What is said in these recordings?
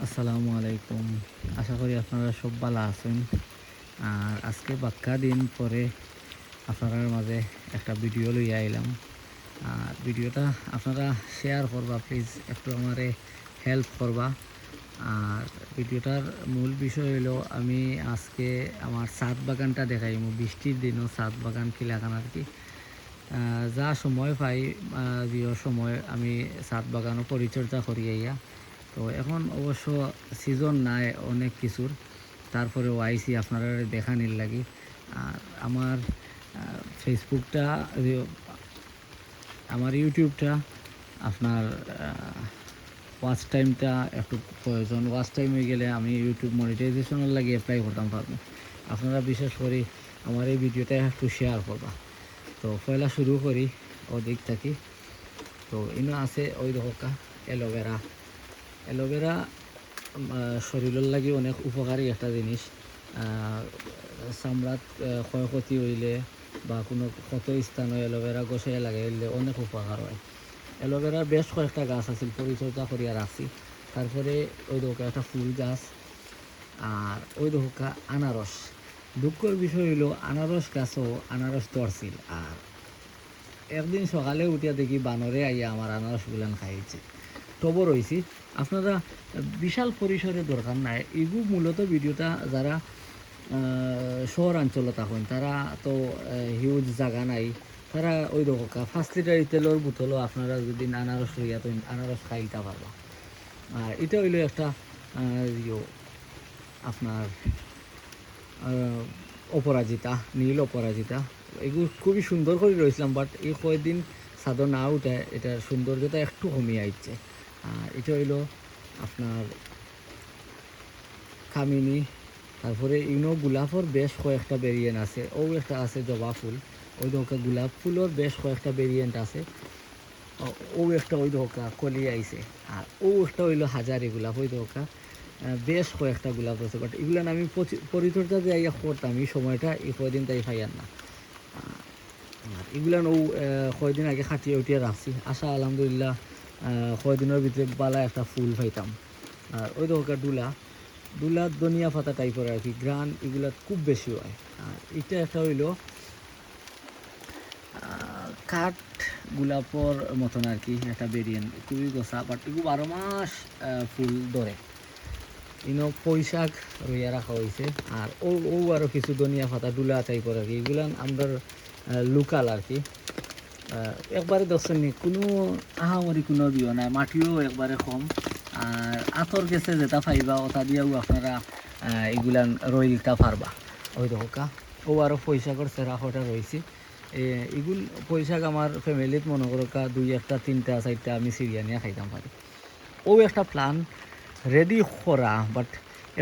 আসসালামু আলাইকুম। আশা করি আপনারা সব ভালো আছেন। আর আজকে বাক্কা দিন পরে আপনার মাঝে একটা ভিডিও লইয়া আইলাম। আর ভিডিওটা আপনারা শেয়ার করবা, প্লিজ একটু আমারে হেল্প করবা। আর ভিডিওটার মূল বিষয় হইলো আমি আজকে আমার ছাদ বাগানটা দেখাইমু। বৃষ্টির দিনও ছাদ বাগান কি লাগান আর কি। যা সময় পাই, যে সময় আমি ছাদ বাগানও পরিচর্যা করি আইয়া। তো এখন অবশ্য সিজন নাই অনেক কিছুর, তারপরেও আইসি আপনারা দেখানির লাগি। আর আমার ফেসবুকটা, আমার ইউটিউবটা আপনার ওয়াচ টাইমটা একটু প্রয়োজন। ওয়াচ টাইম হয়ে গেলে আমি ইউটিউব মনিটাইজেশনের লাগে অ্যাপ্লাই করতাম পারবো। আপনারা বিশেষ করে আমার এই ভিডিওটা একটু শেয়ার করবা। তো পয়লা শুরু করি ওদিক থাকি। তো ইনো আছে ওই দেখা অ্যালোভেরা। অ্যালোভেরা শরীরের লাগে অনেক উপকারী একটা জিনিস। চামড়াত ক্ষয়ক্ষতি হইলে বা কোনো ক্ষত স্থানে অ্যালোভেরা গছাইয়া লাগাইলে অনেক উপকার হয়। অ্যালোভেরার বেশ কয়েকটা গাছ আছে, পরিচর্যা করিয়া রাখছি। তারপরে ওই দেখা একটা ফুল গাছ, আর ওই দেখা আনারস। দুঃখের বিষয় হইল আনারস গাছও আনারস ধরছিল, আর একদিন সকালে উঠিয়া দেখি বানরে আইয়া আমার আনারস গুলান খাইছে। টবর হয়েছি। আপনারা বিশাল পরিসরে দরকার নাই, এগু মূলত ভিডিওটা যারা শহরাঞ্চলে থাকেন তারা তো হিউজ জায়গা নাই, তারা ওই রকম 5 লিটার তেলের বোতলও আপনারা যদি আনারস লইয়া তো আনারস খাইতে পারবা। আর এটা হইলো একটা আপনার অপরাজিতা, নীল অপরাজিতা। এগুলো খুবই সুন্দর করে রয়েছিলাম, বাট এই কয়েকদিন চাদর না উঠে এটার সৌন্দর্যতা একটু কমিয়ে আইছে। আর এটা হইলো আপনার কামিনী। তারপরে ইনো গোলাপের বেশ কয়েকটা ভেরিয়েন্ট আছে। ও একটা আছে জবা ফুল, ওই দোকা গোলাপ ফুলের বেশ কয়েকটা ভেরিয়েন্ট আছে। ও একটা ওই দোকা কলি আইছে। আর ও একটা হইলো হাজারি গোলাপ, ওই দোকা বেশ কয়েকটা গোলাপ আছে। বাট এগুলো আমি পরিচর্যা যে আইয়া করতাম এই সময়টা এই কয়দিন তাই পাইয়ার না। আর এগুলান ও কয়দিন আগে খাটিয়ে উঠিয়ে রাখছি, আশা আলহামদুলিল্লাহ কয়দিনের ভিতরে বালা একটা ফুল পাইতাম। আর ওই দোকা ডুলা, দুলা ধনিয়া পাতা টাইপের আর কি, গ্রান এগুলা খুব বেশি হয়। আর এটা একটা হইলো কাঠ গোলাপর মতন আর কি একটা ভেরিয়েন্ট, খুবই গোসা, বাট এগুলো 12 মাস ফুল ধরে। ইনো পৈশাক রইয়া রাখা হয়েছে। আর ও ও আরও কিছু ধনিয়া পাতা ডুলা টাইপের আর কি, এগুলান আমরা লোকাল আর কি। একবারে দর্শন নি কোনো আহামরি কোনো দিও নাই, মাটিও একবারে কম। আর আতর গেছে যেটা পাইবা ওটা দিয়েও আপনারা এগুলান রইলটা পারবা। ওই দেখা ও আরও পয়সাকর সেরা হটা রয়েছে। এগুল পয়সাক আমার ফ্যামিলিত মনে করো 2, 1, 3, 4টা আমি সিরিয়া নিয়ে খাইতাম পারি। ও একটা প্ল্যান রেডি করা, বাট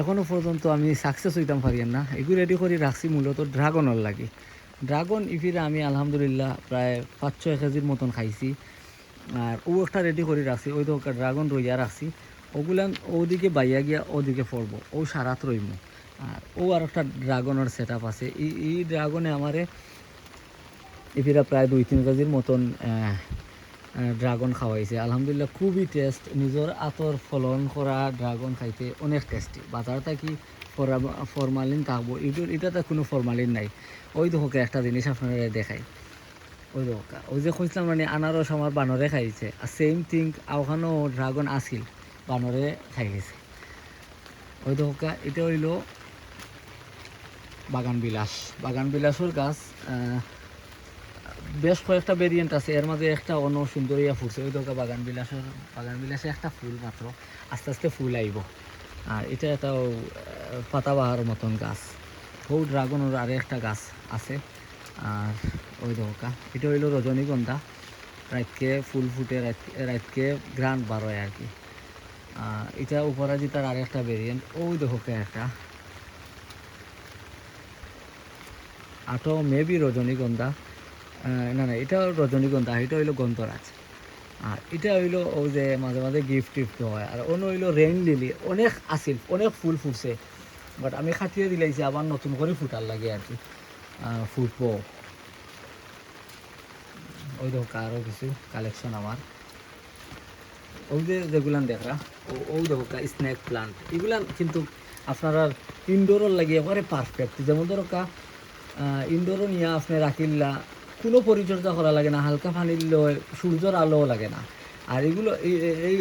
এখনও পর্যন্ত আমি সাকসেস হইতাম পারি না। এগুলো রেডি করে রাখছি মূলত ড্রাগনের লাগে। ড্রাগন ইফিরে আমি আলহামদুলিল্লাহ প্রায় 5-6 কেজির মতন খাইছি। আর ও একটা রেডি করে রাখছি, ওই তো একটা ড্রাগন রইয়া রাখছি। ওগুলান ওদিকে বাইয়া গিয়া ওদিকে পড়বো, ও সারাত রইমু। আর ও আর একটা ড্রাগনের সেট আপ আছে। এই ড্রাগনে আমারে ইফিরা প্রায় 2-3 কেজির মতন ড্রাগন খাওয়াইছে। আলহামদুলিল্লাহ খুবই টেস্ট। নিজের আতর ফলন করা ড্রাগন খাইতে অনেক টেস্টি। বাজার থাকি ফরমালিন থাকবো, এটাতে কোনো ফরমালিন নাই। ওই দেখোকে একটা জিনিস আপনারা দেখাই, ওই দেখা ওই যে খুঁজলাম মানে আনারস আমার বানরে খাইছে, আর সেম থিং ওখানেও ড্রাগন আসিল, বানরে খাই গেছে। ওই দেখা এটা হইল বাগান বিলাস। বাগান বিলাসের গাছ বেশ কয়েকটা ভেরিয়েন্ট আছে, এর মাঝে একটা অন্য সুন্দরিয়া ফুটছে। ওই দোকা বাগান বিলাসে একটা ফুল মাত্র, আস্তে আস্তে ফুল আইব। আর এটা একটা পাতাবাহার মতন গাছ। ও ড্রাগনের আরে একটা গাছ আছে। আর ওই দোকা এটা হইল রজনীগন্ধা। রাতকে ফুল ফুটে, রাতকে গ্রান বার হয় আর কি। এটা উপরাজিতার আর একটা ভেরিয়েন্ট। ওই দোকা একটা আটো মেবি রজনীগন্ধা। না না, এটা রজনীগন্ধা, এটা হইলো গন্ধরাজ। আর এটা হইলো ওই যে মাঝে মাঝে গিফট টিফট হয়। আর অন্য হইলো রেইন লিলি, অনেক আসিল, অনেক ফুল ফুটছে, বাট আমি খাটিয়ে দিলাইছি আবার নতুন করে ফুটার লাগে আর কি। ফুটবো। ওই দেখো আরও কিছু কালেকশন আমার। ওই যে যেগুলান দেখরা ওই দেখো স্নেক প্লান্ট এগুলান কিন্তু আপনারা ইনডোরের লাগে একেবারে পারফেক্ট। যেমন ধরো ইনডোরও নিয়ে আপনি রাখিল্লা, কোনো পরিচর্যা করা লাগে না, হালকা পানির লয়, সূর্যের আলোও লাগে না। আর এগুলো এই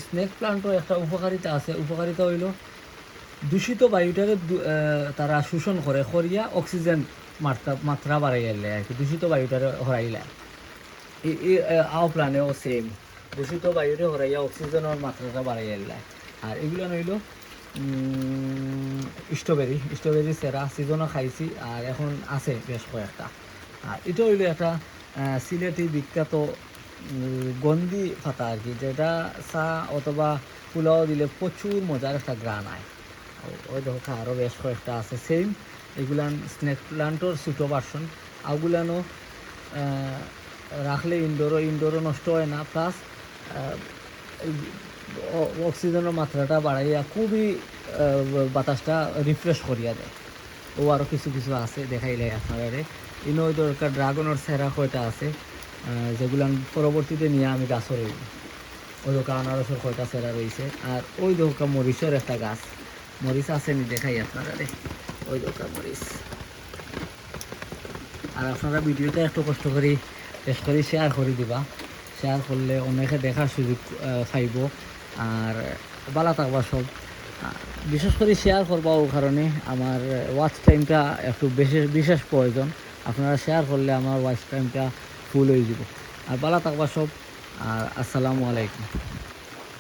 স্নেক প্লান্টও একটা উপকারিতা আছে। উপকারিতা হইল দূষিত বায়ুটাকে তারা শোষণ করে করিয়া অক্সিজেন মাত্রা বাড়াইলে আর কি, দূষিত বায়ুটারে হরাইলে। আও প্লানেও সেম, দূষিত বায়ুরে হরাইয়া অক্সিজেনের মাত্রাটা বাড়াইলে। আর এগুলো হইল স্ট্রবেরি সেরা সিজনও খাইছি, আর এখন আছে বেশ কয়েকটা। আর এটা হইলো একটা সিলেটি বিখ্যাত গন্ধি পাতা আর কি, যেটা চা অথবা পোলাও দিলে প্রচুর মজার একটা গ্রান আয়। ওই দেখো আরও বেশ কয়েকটা আছে সেম, এগুলান স্নেক প্লান্টর ছোটো ভার্সন। ওগুলানো রাখলে ইনডোরও নষ্ট হয় না, প্লাস অক্সিজেনের মাত্রাটা বাড়াইয়া খুবই বাতাসটা রিফ্রেশ করিয়া দেয়। ও আরও কিছু কিছু আছে দেখাইলে আপনারা। ইনো দরকার ড্রাগনের সেরা কয়টা আছে, যেগুলান পরবর্তীতে নিয়ে আমি গাছও রইব। ওই দোকা আনারসের কয়টা সেরা রয়েছে। আর ওই দোকা মরিচের একটা গাছ, মরিচ আছে নি দেখাই আপনারা। ওই দোকা মরিচ। আর আপনারা ভিডিওটা একটু কষ্ট করে শেষ করে শেয়ার করে দিবা। শেয়ার করলে অনেকে দেখার সুযোগ পাইব। আর ভালো থাকবা সব। বিশেষ করে শেয়ার করবা ও কারণে আমার ওয়াচ টাইমটা একটু বিশেষ প্রয়োজন। আপনারা শেয়ার করলে আমার ওয়াচ টাইমটা ফুল হয়ে যাব। আর ভালো থাকবা সব। আর আসসালামু আলাইকুম।